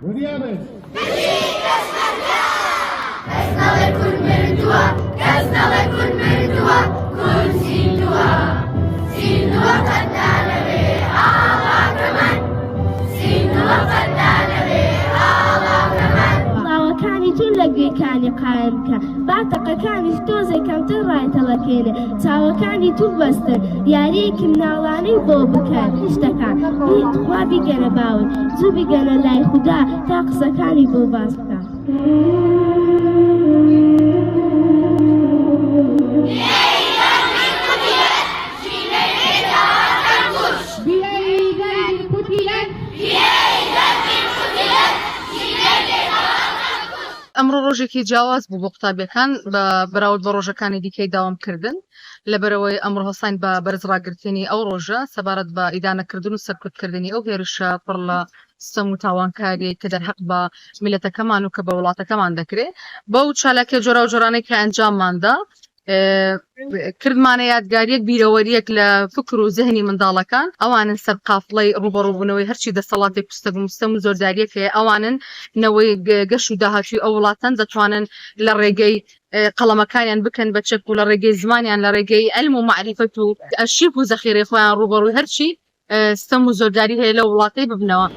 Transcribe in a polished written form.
وديابس كسنا لكل مردوة كسنا لكل مردوة كل سين دوا قد نالبي الله كمان سين دوا قد نالبي الله كمان وكانی تون لەگوێکانی قایمکە باتەقەکانی تۆزێ کەمتر ڕایتەڵەکێنێ چاوەکانی تو بەستن یاریەکی مناڵانەی بۆ بکەن شتەکان خوا بیگەنە باون زوو بیگەنە لای خودا تا قسەکانی بۆ باس بکە. ئەمڕۆ ڕۆژێکی جیاواز بوو بۆ قوتابیەکان بە بەراورد بە ڕۆژەکانی دیکەی داوامکردن لەبەرەوەی ئەمڕۆ هەستاین بە بەرزڕاگرتنی ئەو ڕۆژە سەبارەت بە ئیدانەکردن و سەرکوتکردنی ئەو هێرشە پڕ لە ستەم و تاوانکاری کە دەرحەق بە میلەتەکەمان و کە بە وڵاتەکەمان دەکرێت بەو چالاکیە جۆرا و جۆرانەی کە ئەنجامماندا کردمانە یادگاریەک بیرەوەریەک لە فکر و زەهنی منداڵەکان ئەوانن سەر قافڵەی ڕوبەڕووبوونەوەی هەرچی دەسەڵاتی پستەگومستەم و زۆرداریەک هەیە ئەوانن نەوەی گەشت و داهاتوی ئەو وڵاتەن دەتوانن لە ڕێگەی قەڵەمەکانیان بکەن بە چەک و لە ڕێگەی زمانیان لە ڕێگەی ئەلم و معریفەت و ئەرشیف و زەخیرەی خۆیان ڕوبەڕووی هەرچی ستەم و زۆرداری هەیە لە وڵاتەی ببنەوە.